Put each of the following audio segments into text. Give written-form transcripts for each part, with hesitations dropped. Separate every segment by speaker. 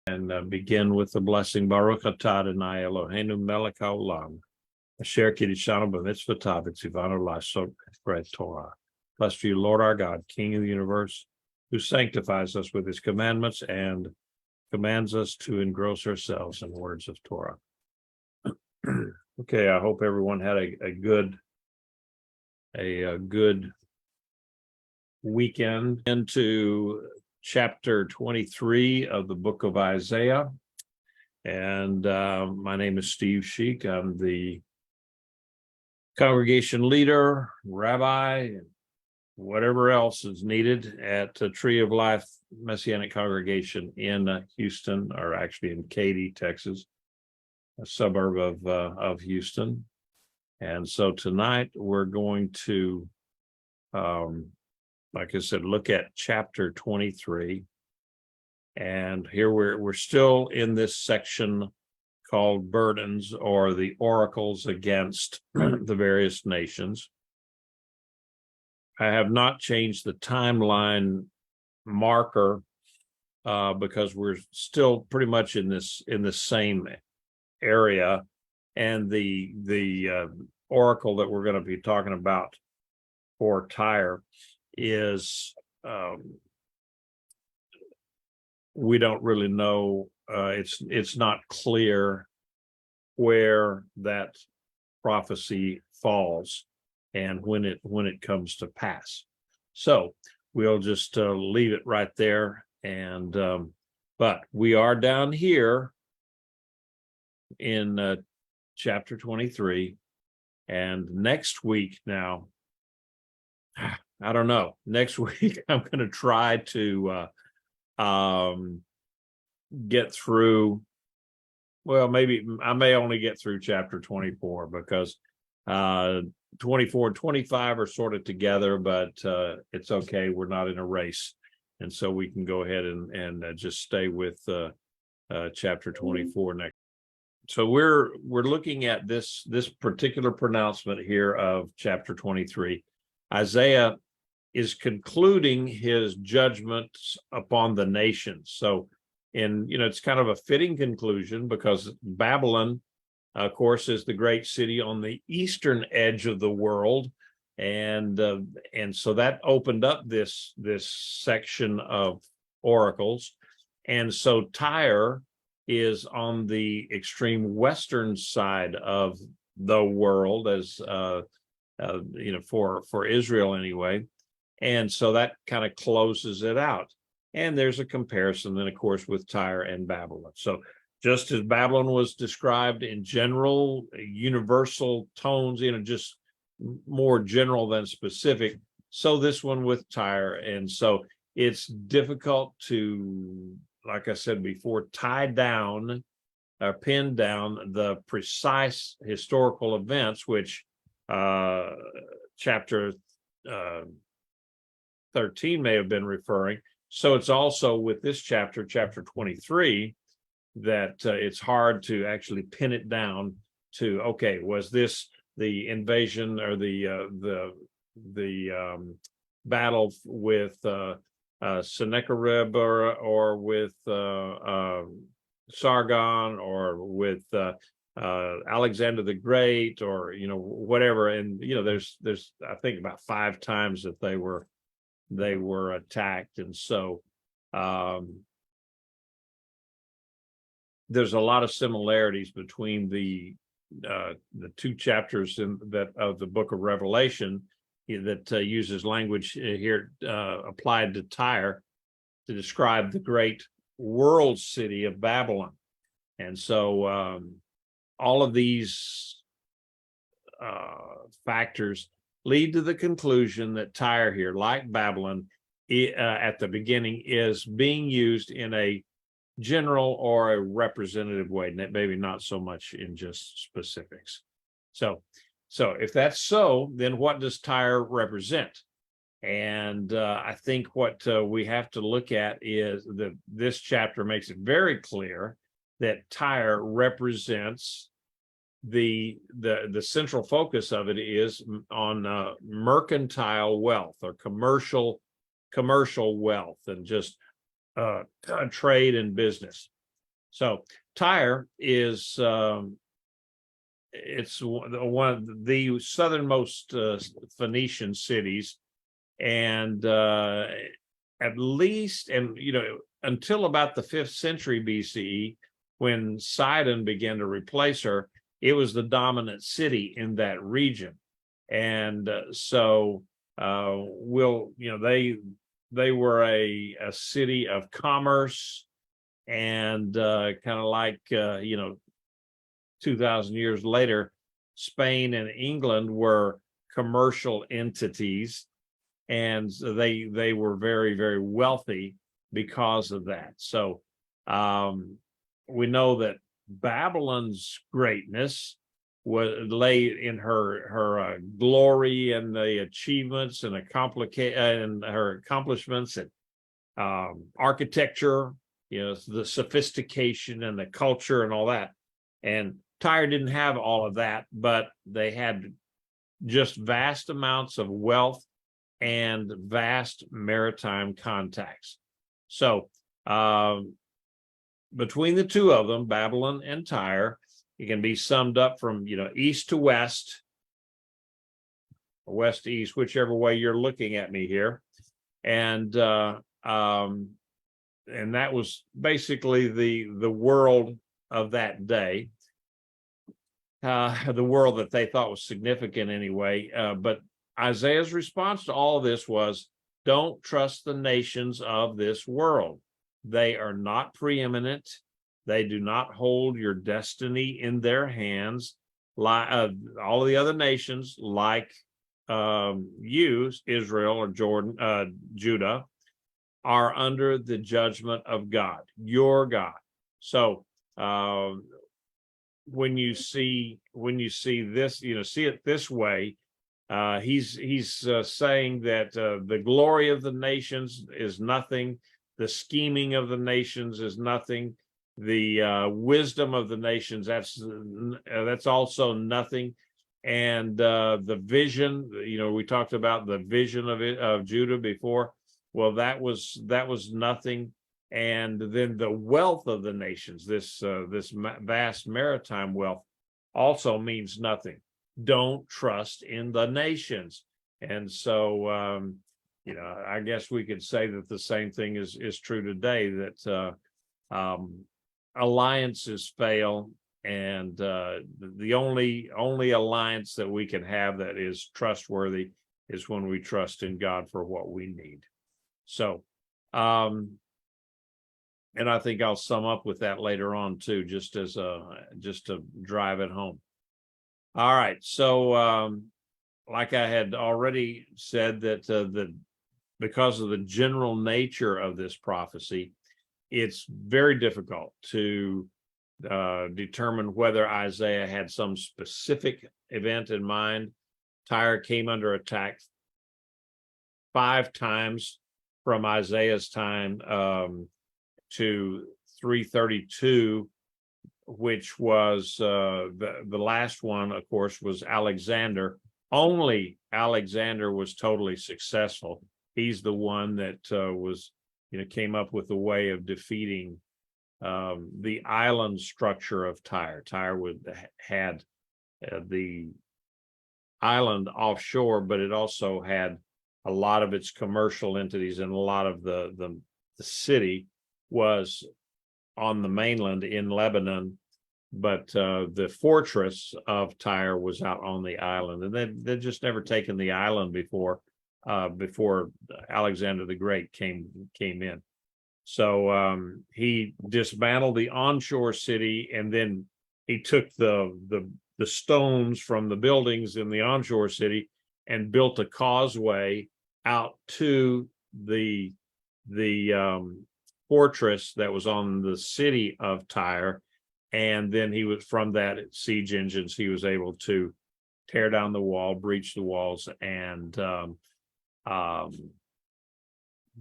Speaker 1: And begin with the blessing. Baruch atah Adonai Eloheinu melech haolam, asher kiddushanu b'mitzvotav v'tzivanu la'asok b'spread Torah. Blessed are you, Lord our God, King of the universe, who sanctifies us with his commandments and commands us to engross ourselves in words of Torah. Okay, I hope everyone had a good weekend. Into chapter 23 of the book of Isaiah. And my name is Steve Sheik. I'm the congregation leader, rabbi, whatever else is needed at the Tree of Life Messianic Congregation in Houston, or actually in Katy, Texas, a suburb of Houston. And so tonight we're going to like I said, look at chapter 23. And here we're still in this section called burdens, or the oracles against the various nations. I have not changed the timeline marker because we're still pretty much in the same area. And the oracle that we're going to be talking about for Tyre is we don't really know. It's not clear where that prophecy falls and when it comes to pass. So we'll just leave it right there. And but we are down here in chapter 23, and next week now. I don't know. Next week, I'm going to try to get through. Well, maybe I may only get through chapter 24 because 24 and 25 are sort of together, but it's okay. We're not in a race. And so we can go ahead and just stay with chapter 24 next. So we're looking at this particular pronouncement here of chapter 23. Isaiah is concluding his judgments upon the nations. So, it's kind of a fitting conclusion because Babylon, of course, is the great city on the eastern edge of the world, and so that opened up this section of oracles, and so Tyre is on the extreme western side of the world, as for Israel anyway. And so that kind of closes it out. And there's a comparison then, of course, with Tyre and Babylon. So just as Babylon was described in general, universal tones, just more general than specific, so this one with Tyre. And so it's difficult to, like I said before, tie down or pin down the precise historical events, which chapter 13 may have been referring. So it's also with this chapter 23, that it's hard to actually pin it down to, okay, was this the invasion or the battle with Sennacherib or with Sargon, or with Alexander the Great, or whatever. And there's I think about 5 times that they were attacked. And so there's a lot of similarities between the 2 chapters of the book of Revelation that uses language here applied to Tyre to describe the great world city of Babylon. And so all of these factors lead to the conclusion that Tyre here, like Babylon, at the beginning, is being used in a general or a representative way, maybe not so much in just specifics. So if that's so, then what does Tyre represent? And I think what we have to look at is that this chapter makes it very clear that Tyre represents the central focus of it is on mercantile wealth, or commercial wealth, and just trade and business. So Tyre is it's one of the southernmost Phoenician cities, and at least, and until about the 5th century BCE, when Sidon began to replace her, it was the dominant city in that region. And so they were a city of commerce, and kind of like 2,000 years later, Spain and England were commercial entities, and so they were very, very wealthy because of that. So we know that Babylon's greatness lay in her glory and the achievements and her accomplishments and architecture, the sophistication and the culture and all that. And Tyre didn't have all of that, but they had just vast amounts of wealth and vast maritime contacts. So between the two of them, Babylon and Tyre, it can be summed up from east to west, or west to east, whichever way you're looking at me here. And that was basically the world of that day, the world that they thought was significant anyway. But Isaiah's response to all of this was, don't trust the nations of this world. They are not preeminent. They do not hold your destiny in their hands. All of the other nations, like you, Israel or Judah, are under the judgment of God, your God. So when you see this, see it this way, he's saying that the glory of the nations is nothing, the scheming of the nations is nothing, the wisdom of the nations, that's also nothing, and the vision, we talked about the vision of Judah before. Well, that was nothing. And then the wealth of the nations, this vast maritime wealth, also means nothing. Don't trust in the nations. And so I guess we could say that the same thing is true today, that alliances fail, and the only alliance that we can have that is trustworthy is when we trust in God for what we need. So and I think I'll sum up with that later on too, just to drive it home. All right, so like I had already said, that because of the general nature of this prophecy, it's very difficult to determine whether Isaiah had some specific event in mind. Tyre came under attack 5 times from Isaiah's time to 332, which was the last one, of course, was Alexander. Only Alexander was totally successful. He's the one that came up with a way of defeating the island structure of Tyre. Tyre had the island offshore, but it also had a lot of its commercial entities, and a lot of the city was on the mainland in Lebanon, but the fortress of Tyre was out on the island, and they'd just never taken the island before Alexander the Great came in. So he dismantled the onshore city, and then he took the stones from the buildings in the onshore city and built a causeway out to the fortress that was on the city of Tyre. And then he was, from that siege engines, he was able to tear down the wall, breach the walls, and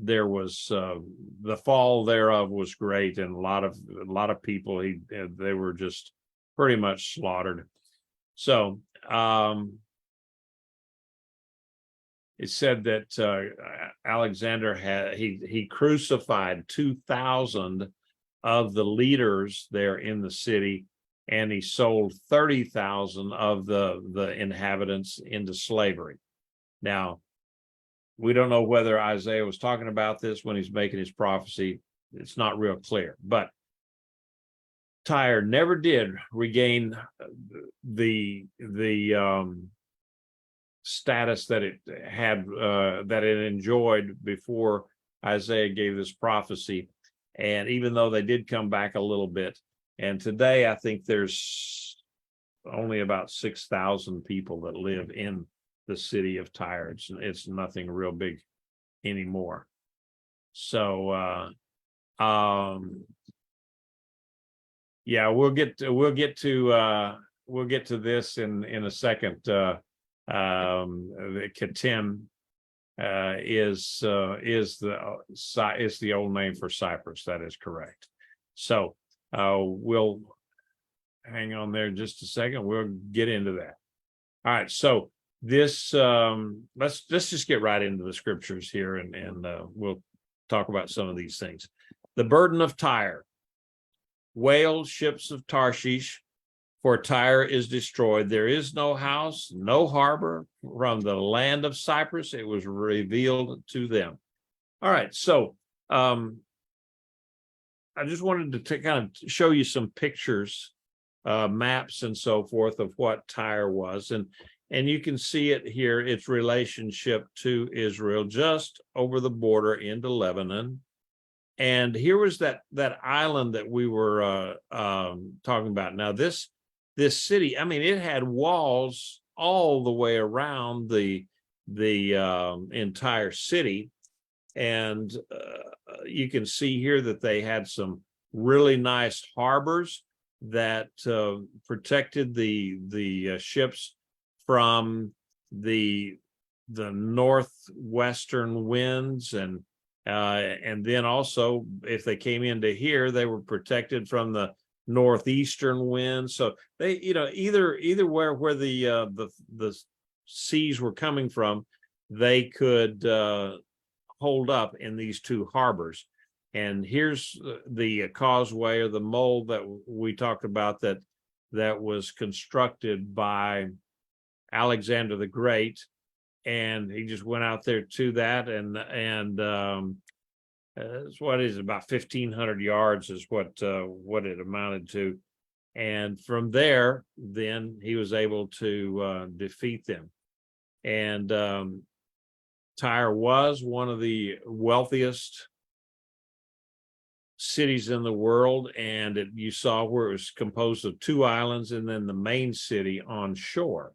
Speaker 1: there was the fall thereof was great, and a lot of people, they were just pretty much slaughtered. So it said that Alexander he crucified 2,000 of the leaders there in the city, and he sold 30,000 of the inhabitants into slavery. Now, we don't know whether Isaiah was talking about this when he's making his prophecy. It's not real clear, but Tyre never did regain the status that it had, that it enjoyed before Isaiah gave this prophecy. And even though they did come back a little bit, and today I think there's only about 6,000 people that live in the city of Tyre. It's nothing real big anymore. So yeah, we'll get to this in a second. The Kittim is the old name for Cyprus. That is correct. So we'll hang on there just a second. We'll get into that. All right. So this let's just get right into the scriptures here, and we'll talk about some of these things. The burden of Tyre. Wail, ships of Tarshish, for Tyre is destroyed. There is no house, no harbor. From the land of Cyprus, it was revealed to them. All right, so I just wanted to kind of show you some pictures, maps and so forth of what Tyre was. And you can see it here, its relationship to Israel, just over the border into Lebanon. And here was that island that we were talking about. Now, this city, I mean, it had walls all the way around the entire city, and you can see here that they had some really nice harbors that protected the ships from the northwestern winds, and then also if they came into here, they were protected from the northeastern winds. So they, either where the seas were coming from, they could hold up in these two harbors. And here's the causeway, or the mole that we talked about, that was constructed by Alexander the Great. And he just went out there to that, and what is it, about 1,500 yards is what it amounted to. And from there, then he was able to defeat them. And Tyre was one of the wealthiest cities in the world, and you saw where it was composed of two islands and then the main city on shore.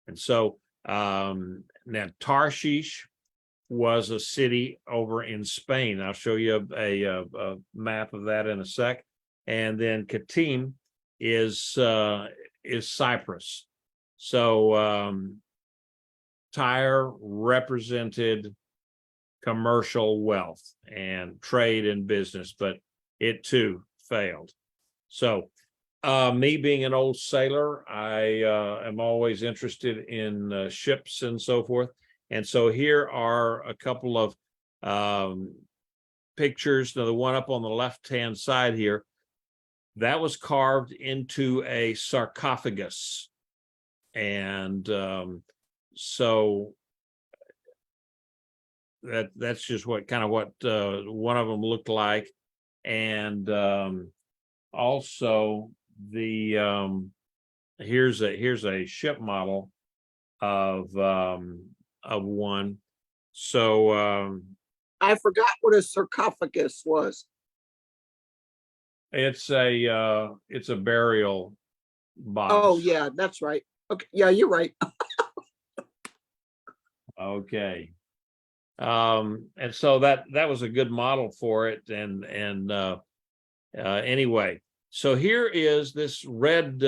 Speaker 1: And so now Tarshish was a city over in Spain. I'll show you a map of that in a sec. And then Kittim is Cyprus. So Tyre represented commercial wealth and trade and business, but it too failed. So me being an old sailor, I am always interested in ships and so forth. And so here are a couple of pictures. Now, the one up on the left-hand side here, that was carved into a sarcophagus. And so that's just what one of them looked like. And also the here's a ship model of one. So
Speaker 2: I forgot what a sarcophagus was.
Speaker 1: it's a burial box.
Speaker 2: Oh yeah, that's right. Okay, yeah, you're right.
Speaker 1: Okay. And so that was a good model for it. And anyway, so here is this red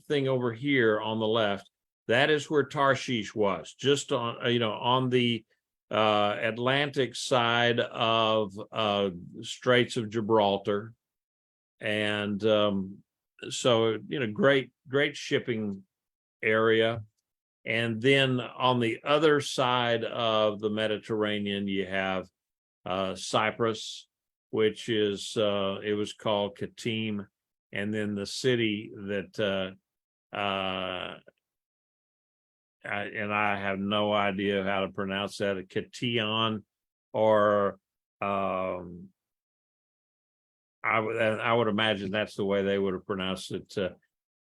Speaker 1: thing over here on the left. That is where Tarshish was, just on on the Atlantic side of Straits of Gibraltar. And so great shipping area. And then on the other side of the Mediterranean, you have Cyprus, which is it was called Katim, and then the city that and I have no idea how to pronounce that, Kation, or I would imagine that's the way they would have pronounced it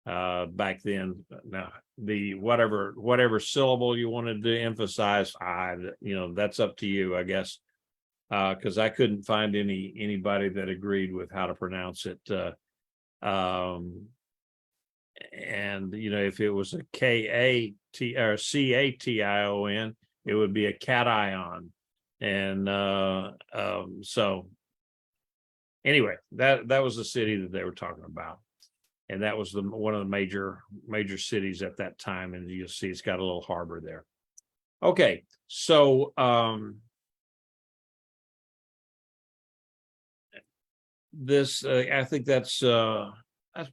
Speaker 1: back then. Now, the whatever syllable you wanted to emphasize, that's up to you, I guess, because I couldn't find anybody that agreed with how to pronounce it. And if it was a K-A-T or C-A-T-I-O-N, it would be a cation. And so anyway, that was the city that they were talking about. And that was one of the major cities at that time. And you'll see it's got a little harbor there. Okay, so this I think that's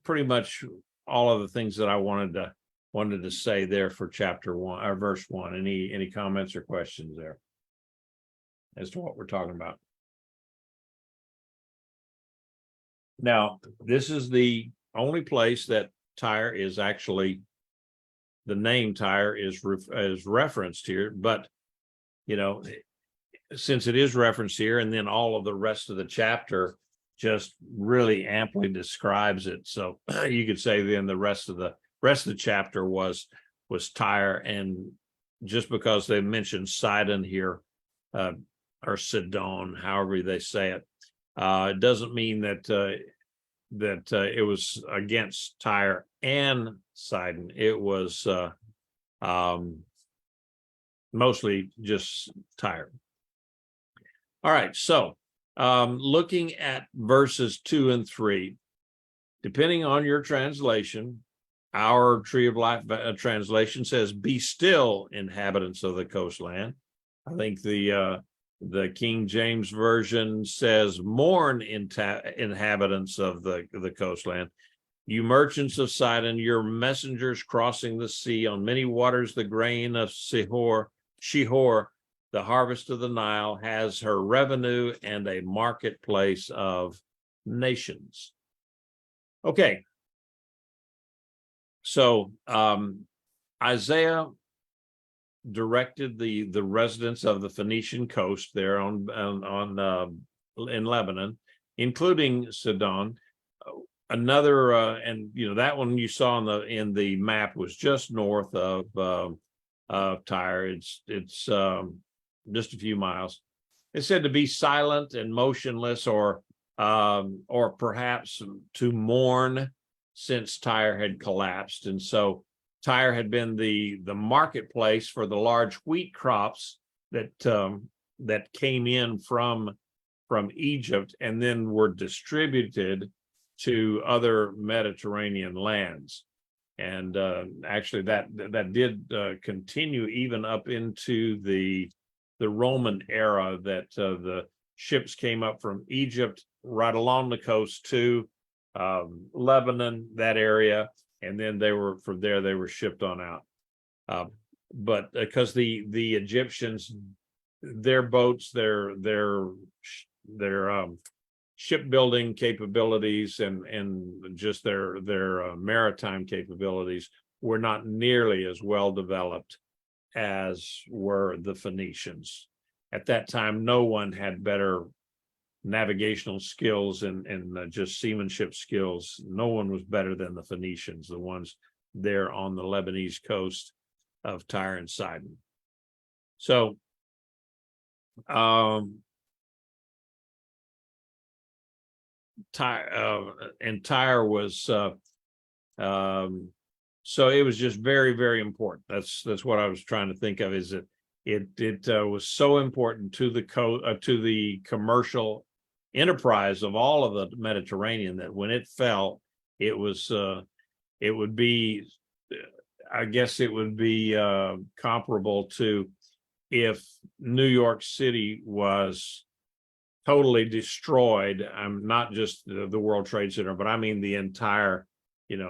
Speaker 1: pretty much all of the things that I wanted to say there for chapter 1 or verse 1. Any comments or questions there as to what we're talking about? Now, this is the only place that Tyre is actually, the name Tyre is referenced here, but since it is referenced here, and then all of the rest of the chapter just really amply describes it, so you could say then the rest of the chapter was Tyre, and just because they mentioned Sidon here, or Sidon, however they say it, it doesn't mean that it was against Tyre and Sidon. It was mostly just Tyre. All right, so looking at verses 2 and 3, depending on your translation, our Tree of Life translation says, "Be still, inhabitants of the coastland." I think the King James Version says, "Mourn, inhabitants of the coastland. You merchants of Sidon, your messengers crossing the sea on many waters, the grain of Shihor, the harvest of the Nile, has her revenue and a marketplace of nations." Okay. So Isaiah directed the residents of the Phoenician coast there in Lebanon, including Sidon. Another and that one you saw in the map was just north of Tyre. It's just a few miles. It said to be silent and motionless, or perhaps to mourn, since Tyre had collapsed. And so Tyre had been the marketplace for the large wheat crops that came in from Egypt and then were distributed to other Mediterranean lands. And actually that did continue even up into the Roman era, that the ships came up from Egypt right along the coast to Lebanon, that area, and then from there they were shipped on out. But because the Egyptians, their boats, their shipbuilding capabilities and just their maritime capabilities were not nearly as well developed as were the Phoenicians. At that time, no one had better navigational skills and just seamanship skills. No one was better than the Phoenicians, the ones there on the Lebanese coast of Tyre and Sidon. So Tyre was so it was just very, very important. That's what I was trying to think of, is that it was so important to the commercial enterprise of all of the Mediterranean, that when it fell, it would be, I guess it would be comparable to if New York City was totally destroyed. I'm not just the World Trade Center, but I mean the entire,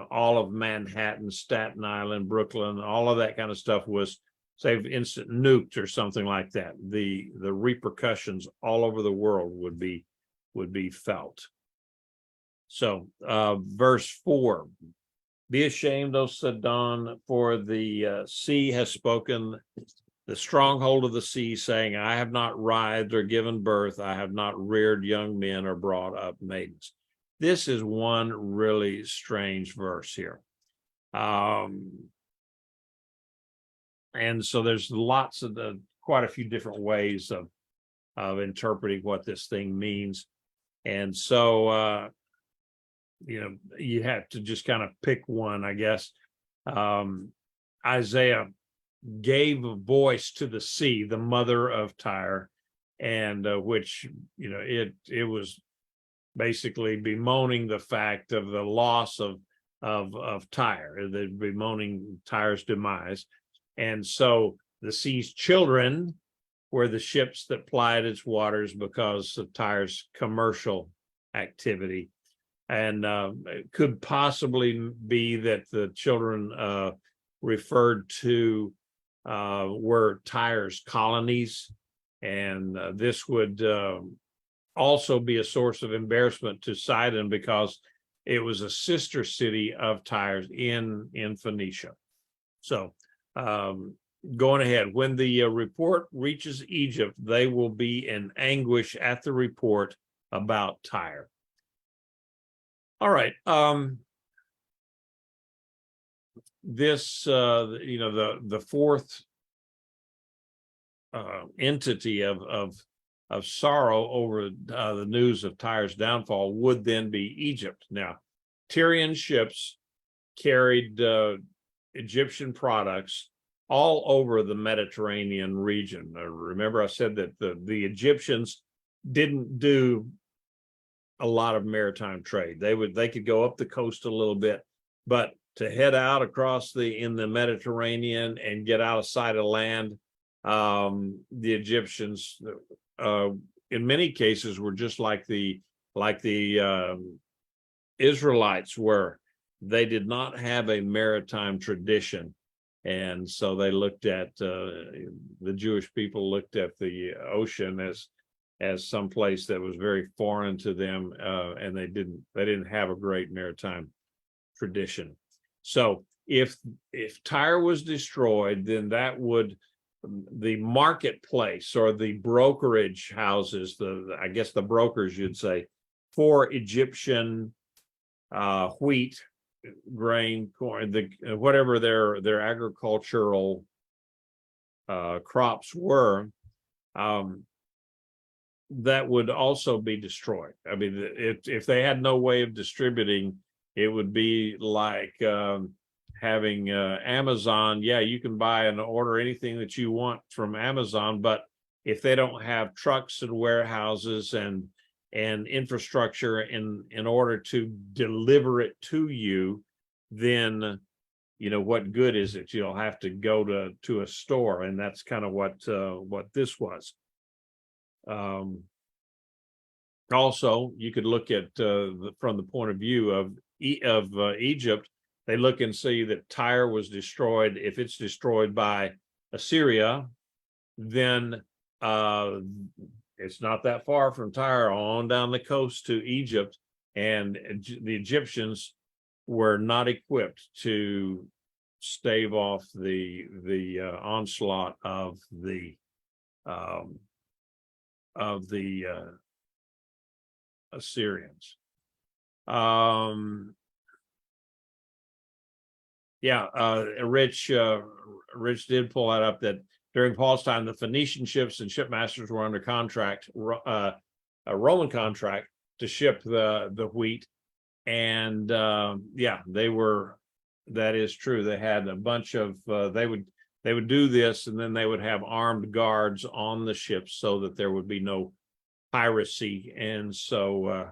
Speaker 1: all of Manhattan, Staten Island, Brooklyn, all of that kind of stuff was, say, instant nuked or something like that. The repercussions all over the world would be would be felt. So verse 4, be ashamed, O Sidon, for the sea has spoken, the stronghold of the sea, saying, I have not writhed or given birth, I have not reared young men or brought up maidens. This is one really strange verse here. And so there's lots of quite a few different ways of interpreting what this thing means. And so, you have to just kind of pick one, I guess. Isaiah gave a voice to the sea, the mother of Tyre, and which, it was basically bemoaning the fact of the loss of Tyre, bemoaning Tyre's demise. And so the sea's children were the ships that plied its waters because of Tyre's commercial activity. And it could possibly be that the children referred to were Tyre's colonies. And this would also be a source of embarrassment to Sidon because it was a sister city of Tyre's in Phoenicia. So going ahead, when the report reaches Egypt, they will be in anguish at the report about Tyre. All right. This, the fourth entity of sorrow over the news of Tyre's downfall would then be Egypt. Now, Tyrian ships carried Egyptian products all over the Mediterranean region. Remember, I said that the Egyptians didn't do a lot of maritime trade. They could go up the coast a little bit, but to head out across in the Mediterranean and get out of sight of land, the Egyptians, in many cases, were just like the Israelites were. They did not have a maritime tradition, and so they looked at the Jewish people looked at the ocean as some place that was very foreign to them, and they didn't have a great maritime tradition. So if Tyre was destroyed, then that would, the marketplace or the brokerage houses, I guess the brokers, you'd say, for Egyptian wheat, grain, corn, whatever their agricultural crops were, that would also be destroyed. I mean, if they had no way of distributing, it would be like having Amazon. Yeah, you can buy and order anything that you want from Amazon, but if they don't have trucks and warehouses and infrastructure in order to deliver it to you, then what good is it? You'll have to go to a store, and that's kind of what this was. Also, you could look at from the point of view of Egypt. They look and see that Tyre was destroyed. If it's destroyed by Assyria, then it's not that far from Tyre on down the coast to Egypt, and the Egyptians were not equipped to stave off the onslaught of the Assyrians. Rich did pull that up, that during Paul's time, the Phoenician ships and shipmasters were under contract, a Roman contract, to ship the wheat. And they were, that is true. They had a bunch of, they would do this, and then they would have armed guards on the ships so that there would be no piracy. And so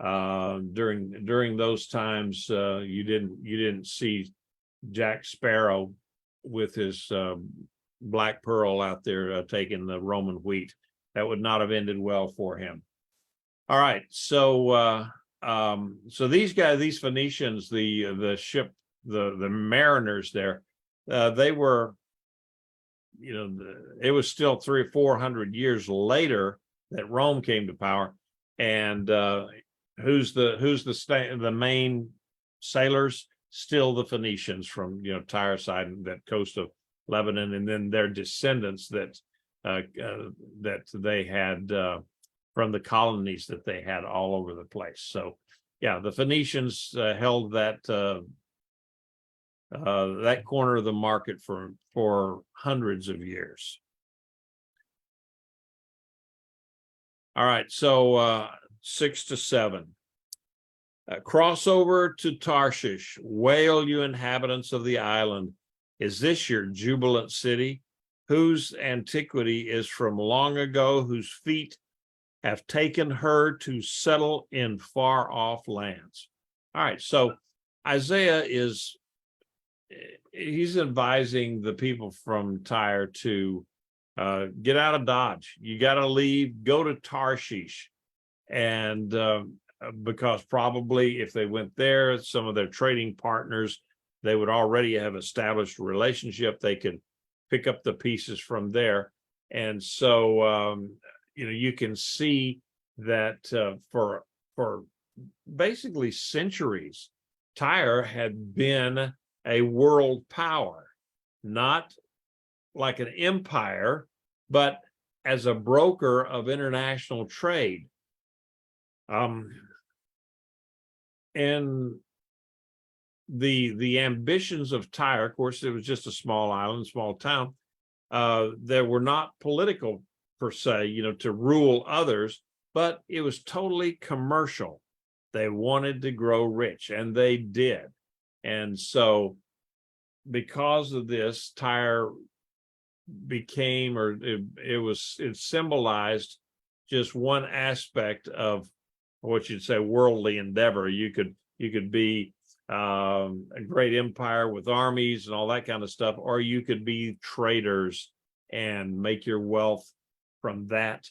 Speaker 1: during those times, you didn't see Jack Sparrow with his black pearl out there taking the Roman wheat. That would not have ended well for him. All right, so so these guys, these Phoenicians, the ship, the mariners there, they were, it was still 300 or 400 years later that Rome came to power. And who's the main sailors? Still the Phoenicians from Tyre side and that coast of Lebanon, and then their descendants that they had from the colonies that they had all over the place. So yeah, the Phoenicians held that that corner of the market for hundreds of years. All right, so 6 to 7. Cross over to Tarshish, wail, you inhabitants of the island. Is this your jubilant city, whose antiquity is from long ago, whose feet have taken her to settle in far off lands? All right, so Isaiah he's advising the people from Tyre to get out of Dodge. You got to leave, go to Tarshish. And because probably if they went there, some of their trading partners, they would already have established a relationship. They could pick up the pieces from there. And so, you can see that for basically centuries, Tyre had been a world power, not like an empire, but as a broker of international trade. And the ambitions of Tyre, of course, it was just a small island, small town. There were not political per se, to rule others, but it was totally commercial. They wanted to grow rich, and they did. And so because of this, Tyre became, or it symbolized just one aspect of what you'd say worldly endeavor. You could be a great empire with armies and all that kind of stuff, or you could be traders and make your wealth from that.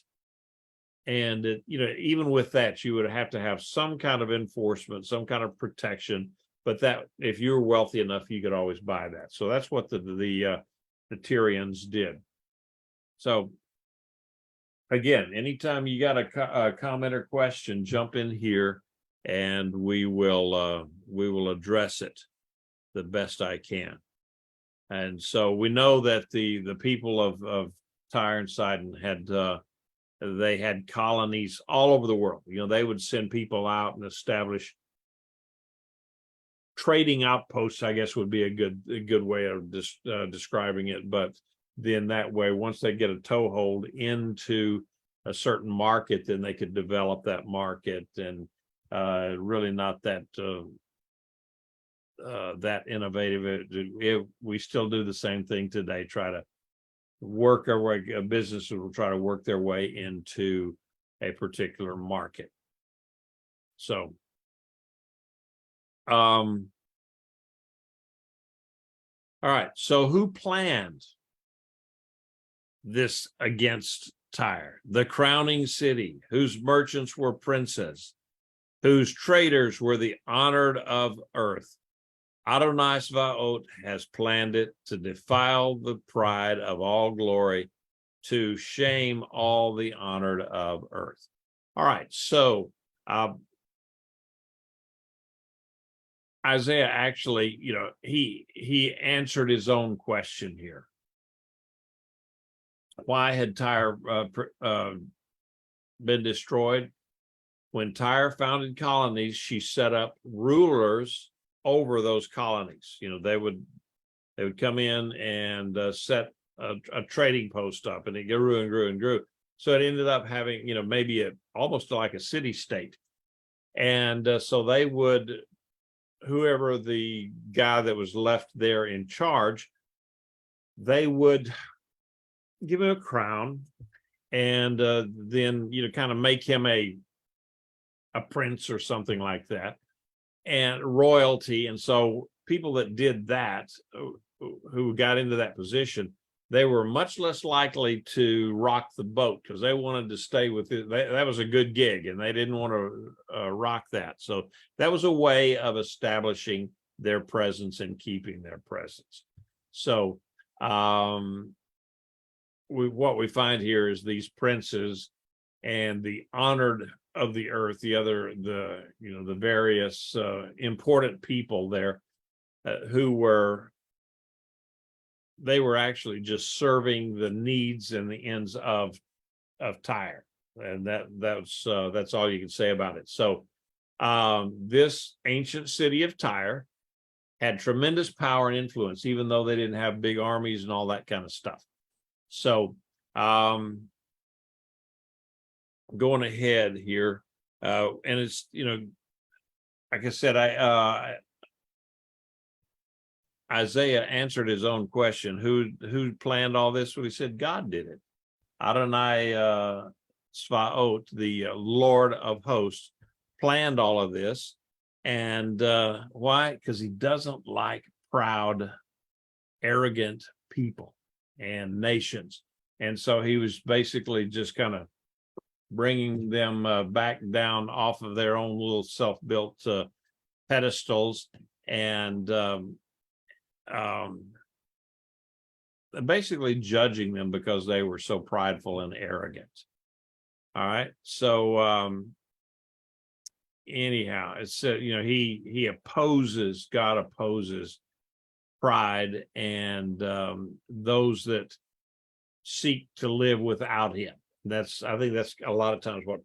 Speaker 1: And even with that, you would have to have some kind of enforcement, some kind of protection. But that, if you were wealthy enough, you could always buy that. So that's what the Tyrians did. So again, anytime you got a comment or question, jump in here, and we will address it the best I can. And so we know that the people of Tyre and Sidon they had colonies all over the world. They would send people out and establish trading outposts, I guess would be a good way of describing it. But then that way, once they get a toehold into a certain market, then they could develop that market. And really not that that innovative. We still do the same thing today. Try to work our way. Businesses will try to work their way into a particular market. So, all right. So who planned this against Tyre? The crowning city, whose merchants were princes, whose traders were the honored of earth. Adonai Svaot has planned it to defile the pride of all glory, to shame all the honored of earth. All right, so Isaiah actually, he answered his own question here. Why had Tyre been destroyed? When Tyre founded colonies, she set up rulers over those colonies. They would come in and set a trading post up, and it grew and grew and grew. So it ended up having, maybe almost like a city state. And so they would, whoever the guy that was left there in charge, they would give him a crown, and then kind of make him a prince or something like that, and royalty. And so people that did that, who got into that position, they were much less likely to rock the boat, because they wanted to stay with it. That was a good gig, and they didn't want to rock that. So that was a way of establishing their presence and keeping their presence. So what we find here is these princes and the honored of the earth, the various important people there who were actually just serving the needs and the ends of Tyre, and that's all you can say about it. So this ancient city of Tyre had tremendous power and influence, even though they didn't have big armies and all that kind of stuff. So going ahead here, and it's, like I said, Isaiah answered his own question. Who planned all this? Well, he said God did it. Adonai Svaot, the Lord of hosts, planned all of this. And why? Because he doesn't like proud, arrogant people and nations. And so he was basically just kind of bringing them back down off of their own little self-built pedestals, and basically judging them because they were so prideful and arrogant. All right. So anyhow, it's God opposes pride and those that seek to live without him. I think that's a lot of times what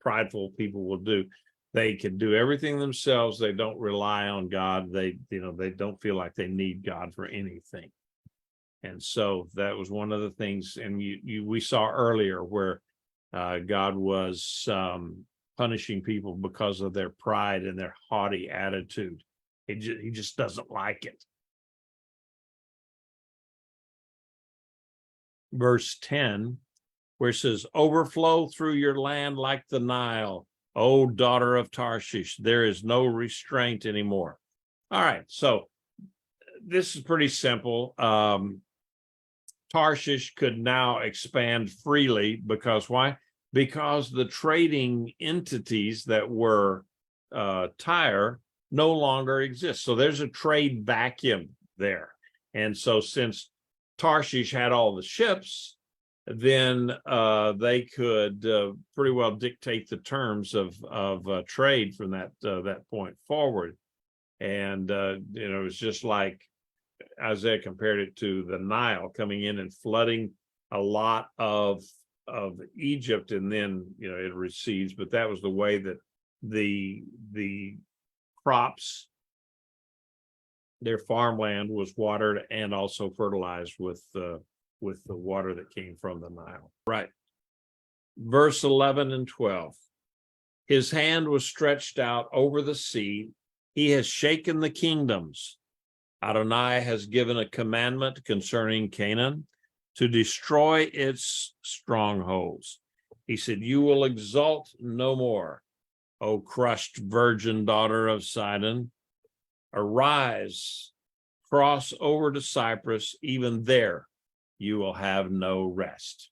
Speaker 1: prideful people will do. They can do everything themselves. They don't rely on God. They don't feel like they need God for anything. And so that was one of the things. And we saw earlier where God was punishing people because of their pride and their haughty attitude. He just doesn't like it. Verse 10, where it says, overflow through your land like the Nile, O daughter of Tarshish. There is no restraint anymore. All right, so this is pretty simple. Tarshish could now expand freely because why? Because the trading entities that were Tyre no longer exist. So there's a trade vacuum there. And so since Tarshish had all the ships, then they could pretty well dictate the terms of trade from that point forward. And it was just like Isaiah compared it to the Nile coming in and flooding a lot of Egypt, and then it recedes. But that was the way that the crops, their farmland, was watered and also fertilized with the water that came from the Nile. Right. Verse 11 and 12. His hand was stretched out over the sea. He has shaken the kingdoms. Adonai has given a commandment concerning Canaan to destroy its strongholds. He said, you will exult no more, O crushed virgin daughter of Sidon. Arise, cross over to Cyprus, even there you will have no rest.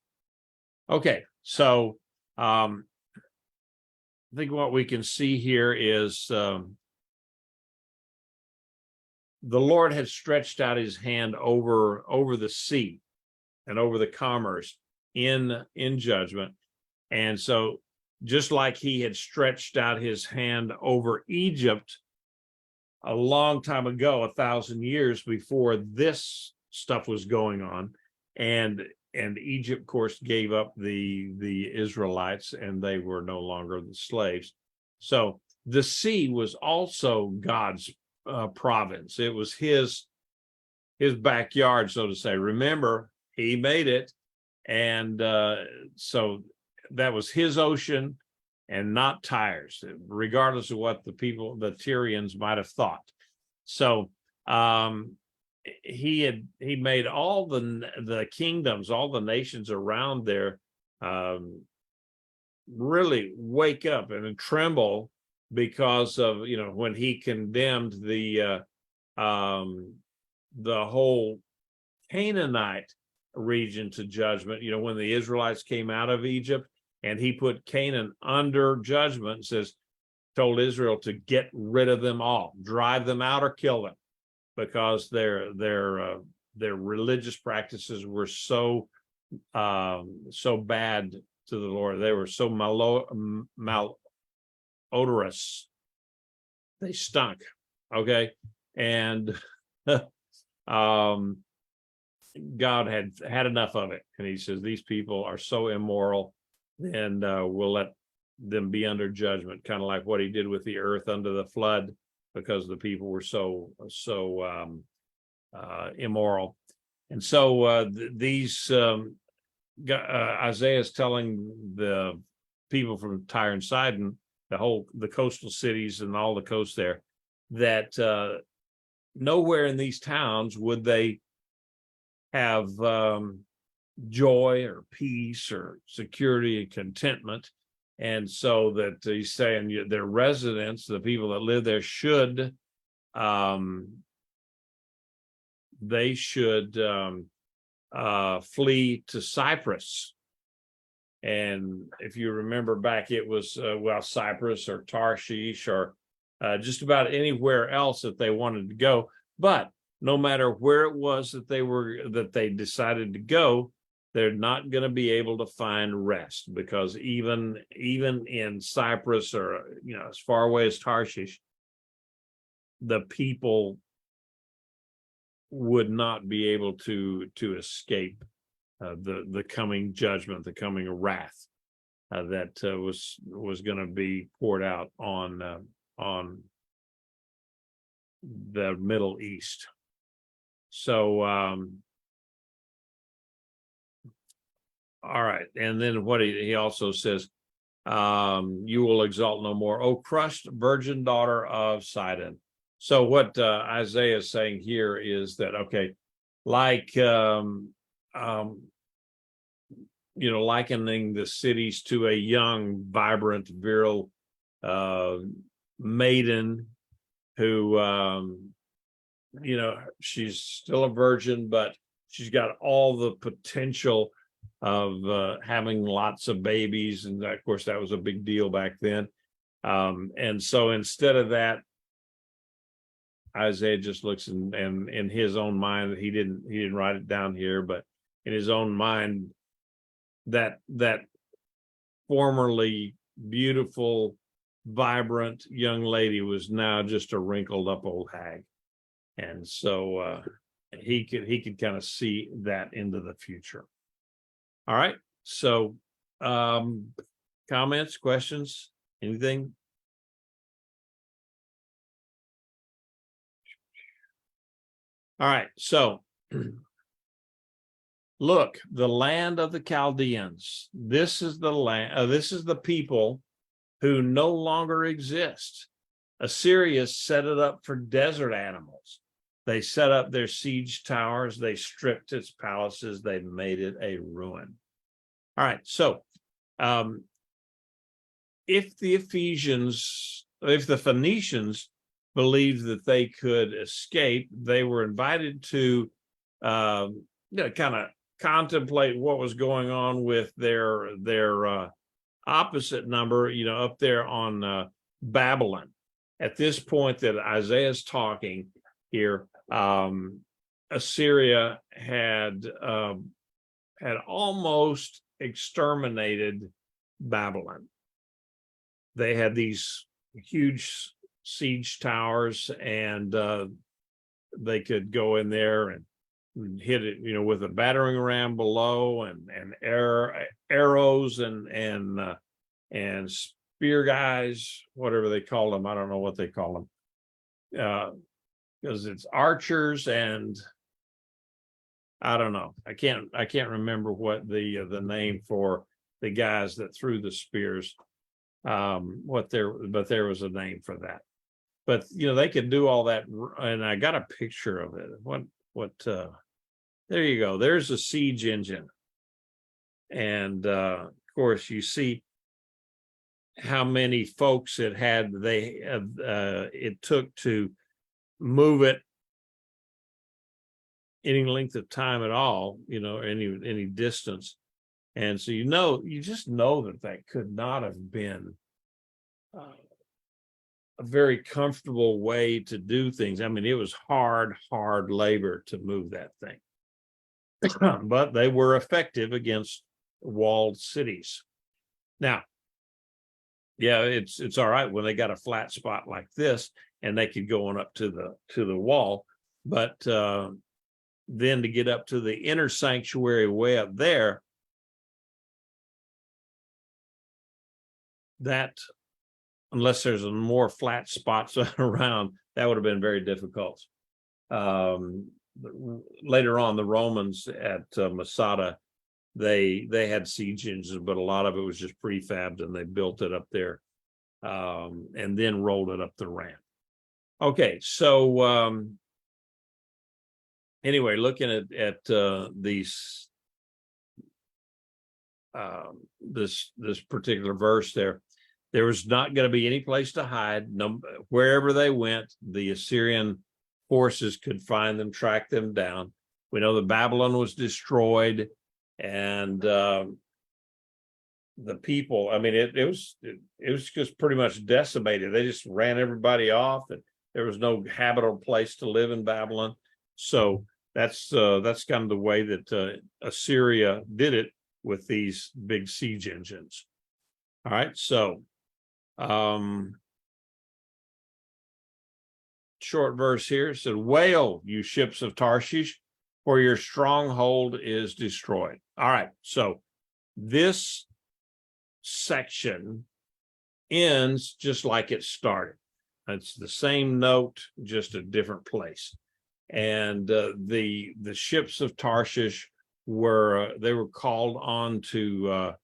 Speaker 1: Okay, so I think what we can see here is the Lord had stretched out his hand over the sea and over the commerce in judgment. And so just like he had stretched out his hand over Egypt a long time ago, 1,000 years before this stuff was going on, and Egypt, of course, gave up the Israelites, and they were no longer the slaves. So the sea was also God's province. It was his backyard, so to say. Remember, he made it, and so that was his ocean and not Tyre's, regardless of what the Tyrians might have thought. So he made all the kingdoms, all the nations around there really wake up and tremble because of when he condemned the whole Canaanite region to judgment. When the Israelites came out of Egypt, and he put Canaan under judgment, told Israel to get rid of them all, drive them out or kill them, because their religious practices were so bad to the Lord. They were so malodorous. They stunk. Okay. And God had had enough of it. And he says, these people are so immoral, and we'll let them be under judgment, kind of like what he did with the earth under the flood, because the people were so immoral. And so these Isaiah is telling the people from Tyre and Sidon, the coastal cities and all the coast there, that nowhere in these towns would they have joy or peace or security and contentment. And so that he's saying their residents, the people that live there, should flee to Cyprus. And if you remember back, it was Cyprus or Tarshish or just about anywhere else that they wanted to go. But no matter where it was that they decided to go, they're not going to be able to find rest, because even in Cyprus, or as far away as Tarshish, the people would not be able to escape the coming judgment, the coming wrath that was going to be poured out on the Middle East. So all right, and then what he also says, you will exalt no more, O crushed virgin daughter of Sidon. So what Isaiah is saying here is that, okay, like likening the cities to a young, vibrant, virile maiden who she's still a virgin, but she's got all the potential of having lots of babies, and of course that was a big deal back then. And so instead of that, Isaiah just looks and in his own mind, he didn't write it down here, but in his own mind, that formerly beautiful, vibrant young lady was now just a wrinkled up old hag. And so he could kind of see that into the future. All right. So comments, questions, anything? All right. So look, the land of the Chaldeans. This is the land. This is the people who no longer exist. Assyria set it up for desert animals. They set up their siege towers. They stripped its palaces. They made it a ruin. All right. So if the Phoenicians believed that they could escape, they were invited to kind of contemplate what was going on with their opposite number, up there on Babylon. At this point that Isaiah is talking here, Assyria had almost exterminated Babylon. They had these huge siege towers, and they could go in there and hit it, with a battering ram below, and arrows and spear guys, whatever they call them. I don't know what they call them, because it's archers, and I don't know. I can't remember what the name for the guys that threw the spears. But there was a name for that. But they could do all that, and I got a picture of it. There you go. There's a siege engine, and of course you see how many folks it took to move it any length of time at all, any distance. And so you just know that could not have been a very comfortable way to do things. I mean, it was hard labor to move that thing. But they were effective against walled cities. Now, yeah, it's all right when they got a flat spot like this and they could go on up to the wall, but then to get up to the inner sanctuary way up there, that unless there's a more flat spots around, that would have been very difficult. Later on, the Romans at Masada, they had siege engines, but a lot of it was just prefabbed, and they built it up there, and then rolled it up the ramp. Okay, so anyway, looking at these this particular verse there was not going to be any place to hide. No, wherever they went, the Assyrian forces could find them, track them down. We know that Babylon was destroyed, and the people, I mean, it was just pretty much decimated. They just ran everybody off, and there was no habitable place to live in Babylon. So that's kind of the way that Assyria did it with these big siege engines. All right, so short verse here said, "Wail, you ships of Tarshish, for your stronghold is destroyed." All right, so this section ends just like it started. It's the same note, just a different place. And the ships of Tarshish were called on to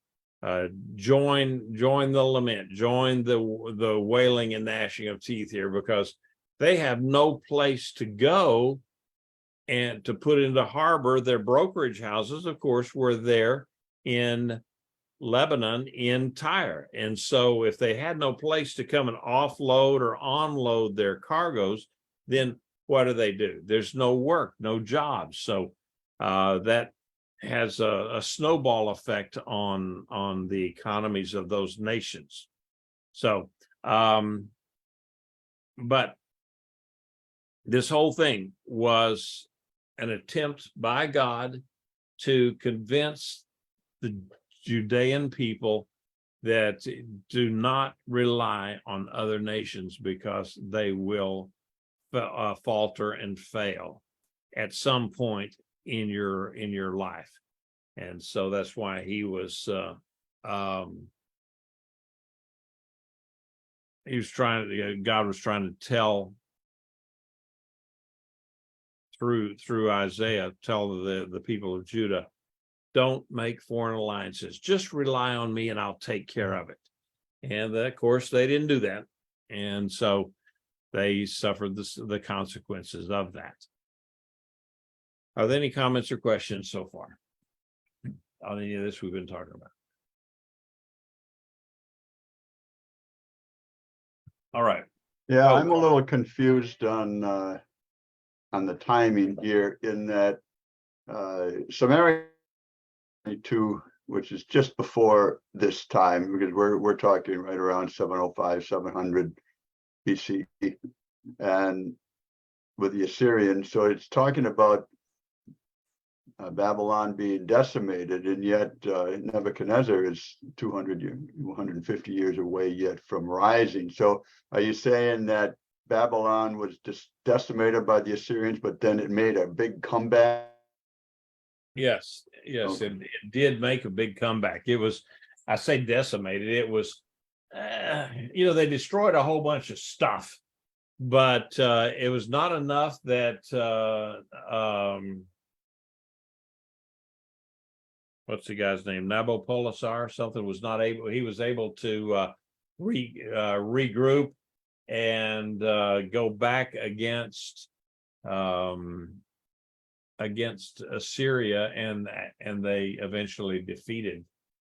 Speaker 1: join the lament, join the wailing and gnashing of teeth here, because they have no place to go and to put into harbor. Their brokerage houses, of course, were there in Lebanon, in Tyre. And so if they had no place to come and offload or onload their cargoes, then what do? There's no work, no jobs. So that has a snowball effect on the economies of those nations. So, but this whole thing was an attempt by God to convince the Judean people that do not rely on other nations, because they will falter and fail at some point in your life. And so that's why he was God was trying to tell through Isaiah, tell the people of Judah, don't make foreign alliances, just rely on me and I'll take care of it. And of course they didn't do that, and so they suffered the consequences of that. Are there any comments or questions so far on any of this we've been talking about? All right.
Speaker 3: Yeah, I'm a little confused on the timing here, in that Samaria 2, which is just before this time, because we're talking right around 705, 700 BC, and with the Assyrians. So it's talking about Babylon being decimated, and yet Nebuchadnezzar is 250 years away yet from rising. So are you saying that Babylon was just decimated by the Assyrians, but then it made a big comeback?
Speaker 1: Yes,
Speaker 3: Okay.
Speaker 1: it did make a big comeback. It was, I say decimated, it was, they destroyed a whole bunch of stuff, but it was not enough that what's the guy's name? Nabopolassar, something was not able, he was able to regroup and go back against Assyria, and they eventually defeated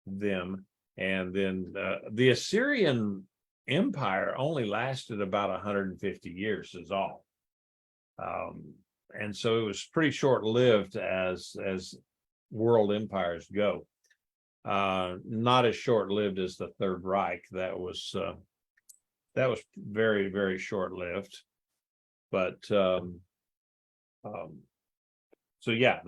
Speaker 1: them. And then the Assyrian Empire only lasted about 150 years is all. And so it was pretty short-lived as world empires go. Not as short-lived as the Third Reich. That was very, very short-lived. But so yeah,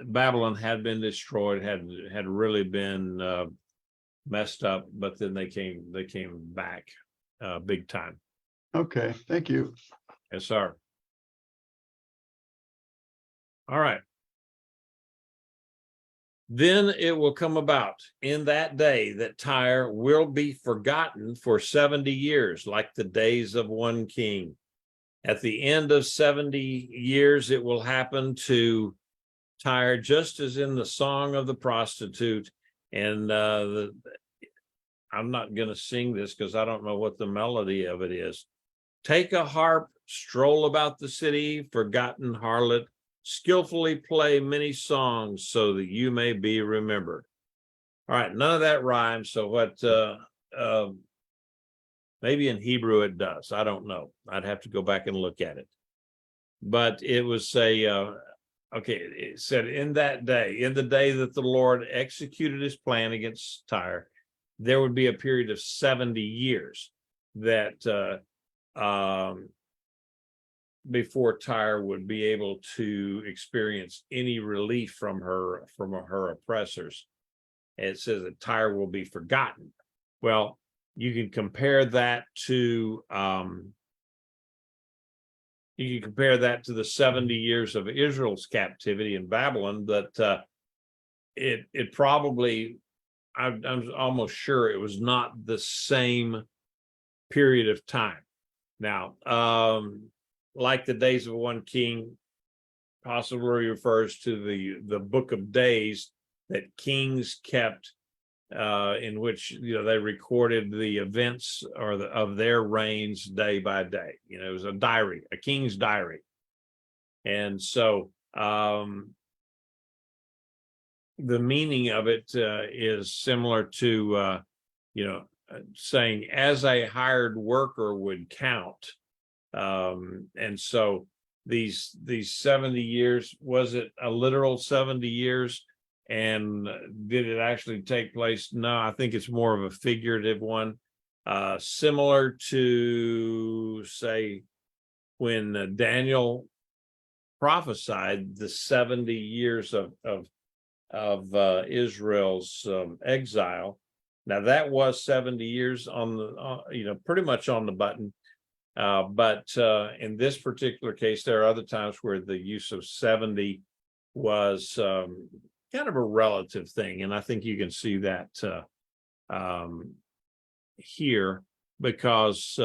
Speaker 1: Babylon had been destroyed, had really been messed up, but then they came back big time.
Speaker 3: Okay, thank you.
Speaker 1: Yes, sir. All right. Then it will come about in that day that Tyre will be forgotten for 70 years, like the days of one king. At the end of 70 years, it will happen to Tyre, just as in the song of the prostitute. And I'm not going to sing this because I don't know what the melody of it is. Take a harp, stroll about the city, forgotten harlot, skillfully play many songs so that you may be remembered. All right, none of that rhymes. So what, maybe in Hebrew it does. I don't know. I'd have to go back and look at it. But it was okay, it said in that day, in the day that the Lord executed his plan against Tyre, there would be a period of 70 years that before Tyre would be able to experience any relief from her oppressors. And it says that Tyre will be forgotten. Well, you can compare that to the 70 years of Israel's captivity in Babylon, but it probably, I'm almost sure it was not the same period of time. Now, like the days of one king possibly refers to the book of days that kings kept, in which they recorded the events of their reigns day by day. It was a diary, a king's diary. And so the meaning of it is similar to saying as a hired worker would count. And so these 70 years, was it a literal 70 years? And did it actually take place? No, I think it's more of a figurative one, similar to, say, when Daniel prophesied the 70 years of Israel's exile. Now that was 70 years on the, pretty much on the button. But in this particular case, there are other times where the use of 70 was kind of a relative thing. And I think you can see that here, because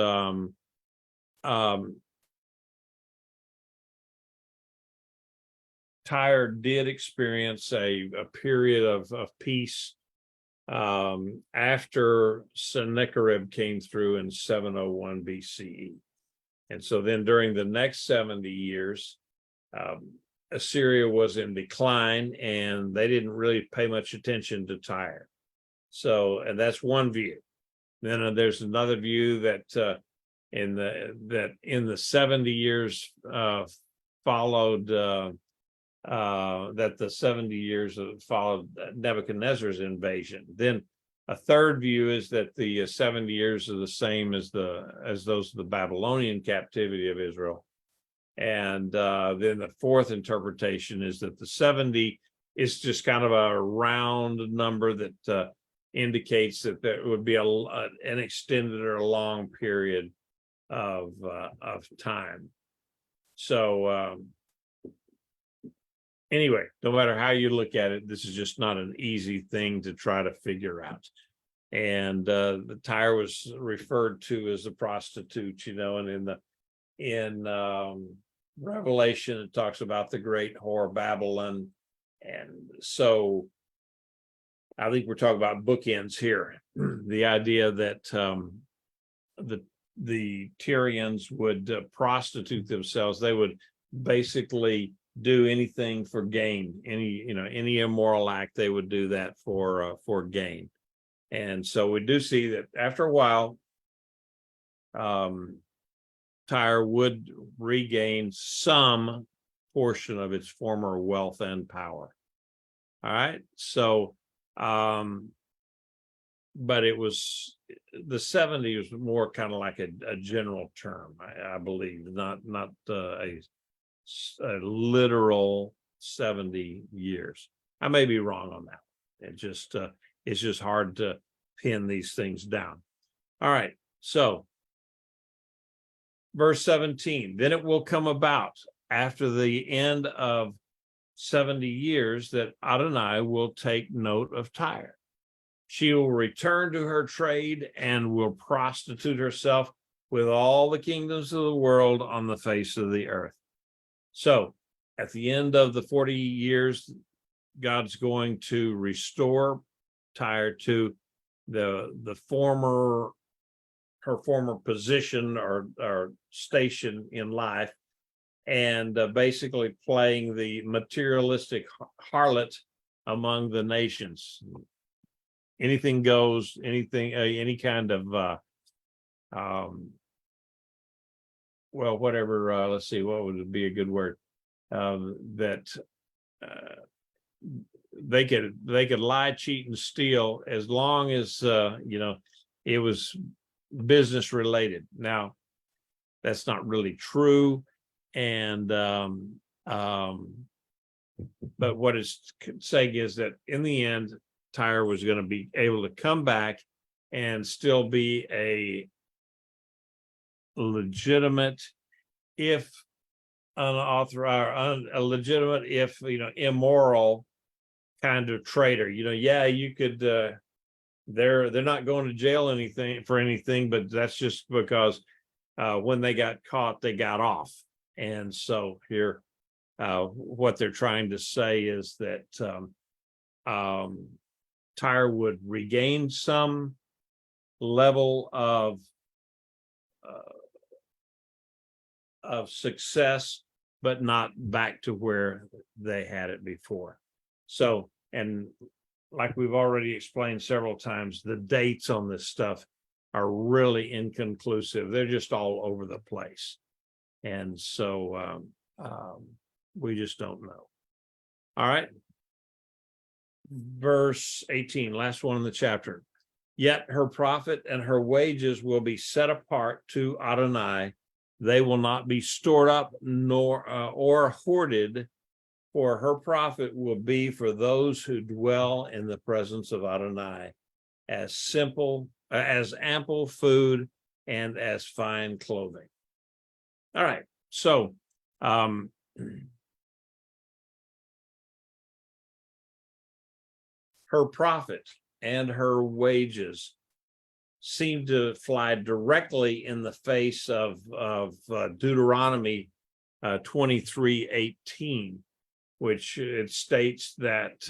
Speaker 1: Tyre did experience a period of peace after Sennacherib came through in 701 BCE. And so then during the next 70 years, Assyria was in decline, and they didn't really pay much attention to Tyre. So, and that's one view. Then there's another view that in the 70 years followed, that the 70 years followed Nebuchadnezzar's invasion. Then a third view is that the 70 years are the same as those of the Babylonian captivity of Israel. And then the fourth interpretation is that the 70 is just kind of a round number that indicates that there would be an extended or a long period of time. So anyway, no matter how you look at it, this is just not an easy thing to try to figure out. And the Tyre was referred to as a prostitute, and in Revelation, it talks about the great whore Babylon. And so I think we're talking about bookends here. The idea that the Tyrians would prostitute themselves. They would basically do anything for gain. Any immoral act, they would do that for gain. And so we do see that after a while, Tyre would regain some portion of its former wealth and power. All right. So, but it was, the 70 was more kind of like a general term, I believe, not a literal 70 years. I may be wrong on that. It's just hard to pin these things down. All right, so verse 17, then it will come about after the end of 70 years that Adonai will take note of Tyre. She will return to her trade and will prostitute herself with all the kingdoms of the world on the face of the earth. So at the end of the 40 years, God's going to restore Tyre to her former position or station in life, and basically playing the materialistic harlot among the nations. Anything goes, any kind of whatever. Let's see, what would be a good word? That they could lie, cheat, and steal as long as it was business related. Now, that's not really true, and but what it's saying is that in the end, Tyre was going to be able to come back and still be a legitimate, if unauthorized, a legitimate, if immoral kind of trader. You could. They're not going to jail for anything, but that's just because when they got caught, they got off. And so here, what they're trying to say is that Tyre would regain some level of success, but not back to where they had it before. So, and like we've already explained several times, the dates on this stuff are really inconclusive. They're just all over the place. And so we just don't know. All right. Verse 18, last one in the chapter. Yet her profit and her wages will be set apart to Adonai. They will not be stored up nor or hoarded, for her profit will be for those who dwell in the presence of Adonai, as ample food and as fine clothing. All right, so her profit and her wages seem to fly directly in the face of Deuteronomy 23:18, which it states that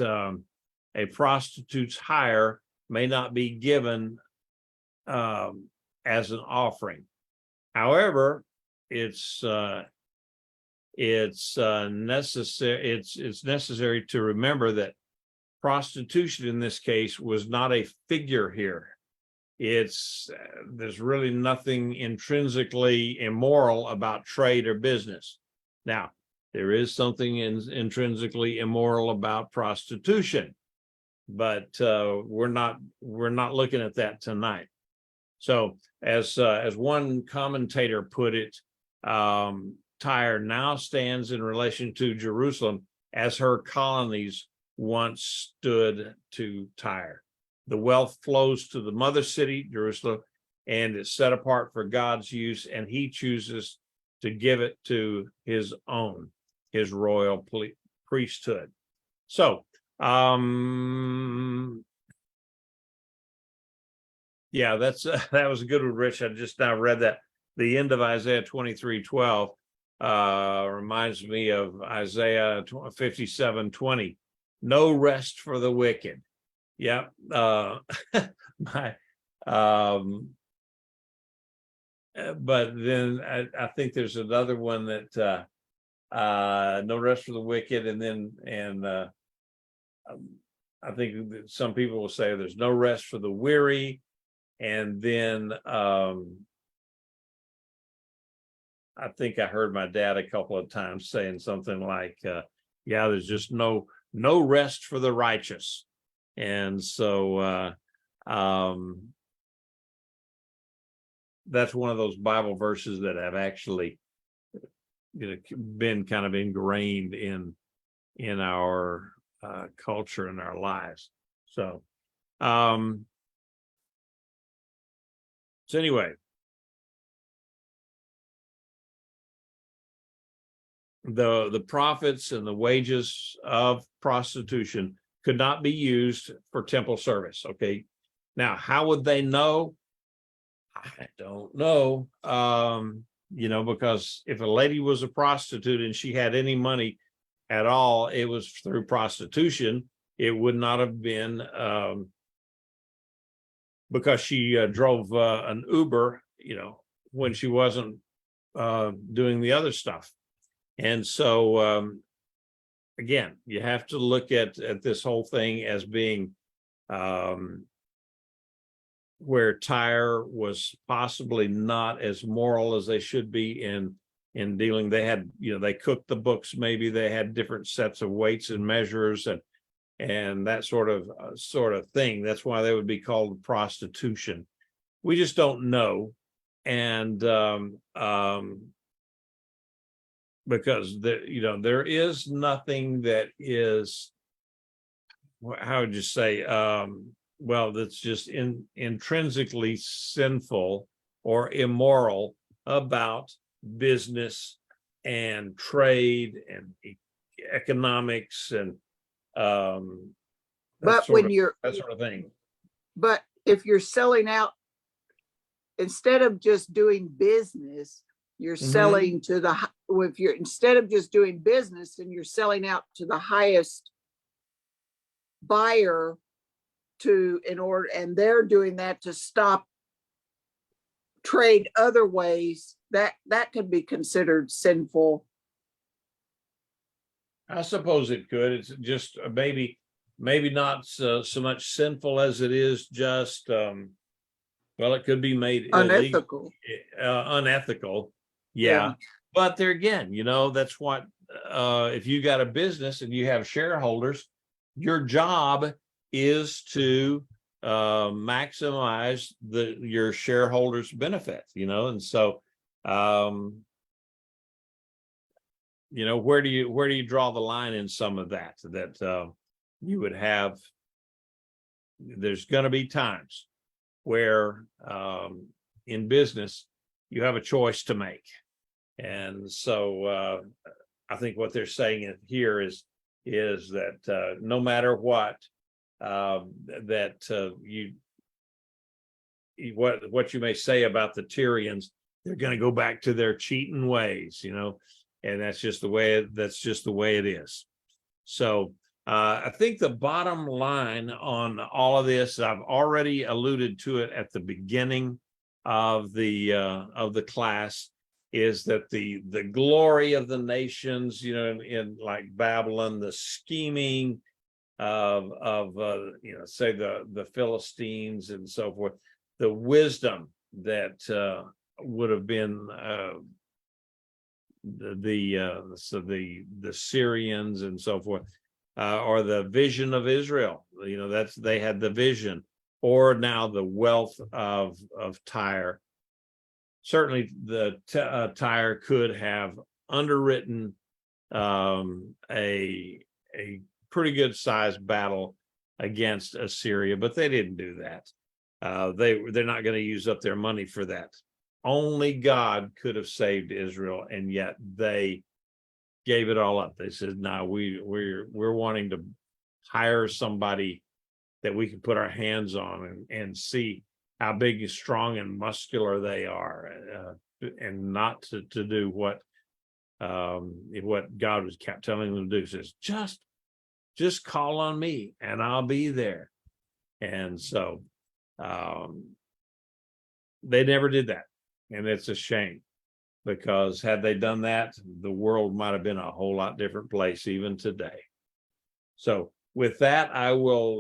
Speaker 1: a prostitute's hire may not be given as an offering. However, it's necessary to remember that prostitution in this case was not a figure here. There's really nothing intrinsically immoral about trade or business. Now, there is something intrinsically immoral about prostitution, but we're not looking at that tonight. So, as one commentator put it, Tyre now stands in relation to Jerusalem as her colonies once stood to Tyre. The wealth flows to the mother city, Jerusalem, and it's set apart for God's use, and he chooses to give it to his own, his royal priesthood. So, yeah, that was a good one, Rich. I just now read that. The end of Isaiah 23:12 reminds me of Isaiah 57:20. No rest for the wicked. Yep. But then I think there's another one that no rest for the wicked, and I think that some people will say there's no rest for the weary, and then I think I heard my dad a couple of times saying something like, yeah, there's just no rest for the righteous. And so that's one of those Bible verses that have actually been kind of ingrained in in our culture and our lives. So anyway, the profits and the wages of prostitution could not be used for temple service. Okay. Now, how would they know? I don't know. Because if a lady was a prostitute and she had any money at all, it was through prostitution. It would not have been because she drove an Uber, when she wasn't doing the other stuff. And so, again, you have to look at this whole thing as being where Tyre was possibly not as moral as they should be in dealing. They had, they cooked the books. Maybe they had different sets of weights and measures and that sort of thing. That's why they would be called prostitution. We just don't know. And because there is nothing that is, how would you say, that's just intrinsically sinful or immoral about business and trade and economics and
Speaker 2: But when
Speaker 1: that sort of thing.
Speaker 2: but if you're selling out, instead of just doing business, you're selling to instead of just doing business and you're selling out to the highest buyer and they're doing that to stop trade other ways, that could be considered sinful.
Speaker 1: I suppose it could. It's just maybe not so much sinful as it is just it could be made
Speaker 2: Unethical.
Speaker 1: Unethical. Yeah. But there again, that's what if you got a business and you have shareholders, your job is to maximize your shareholders' benefit, and so where do you draw the line in some of that you would have? There's going to be times where in business you have a choice to make, and so I think what they're saying here is that no matter what, what you may say about the Tyrians, they're going to go back to their cheating ways, and that's just the way it is. So I think the bottom line on all of this, I've already alluded to it at the beginning of the class, is that the glory of the nations, in like Babylon, the scheming of say the Philistines and so forth, the wisdom that would have been the Syrians and so forth, or the vision of Israel, they had the vision, or now the wealth of Tyre. Certainly the Tyre could have underwritten a pretty good sized battle against Assyria, but they didn't do that. They're not going to use up their money for that. Only God could have saved Israel, and yet they gave it all up. They said, "No, we're wanting to hire somebody that we can put our hands on and see how big and strong and muscular they are, and not to do what God was kept telling them to do." Says, just call on me and I'll be there. And so they never did that, and it's a shame, because had they done that, the world might have been a whole lot different place even today. So with that, I will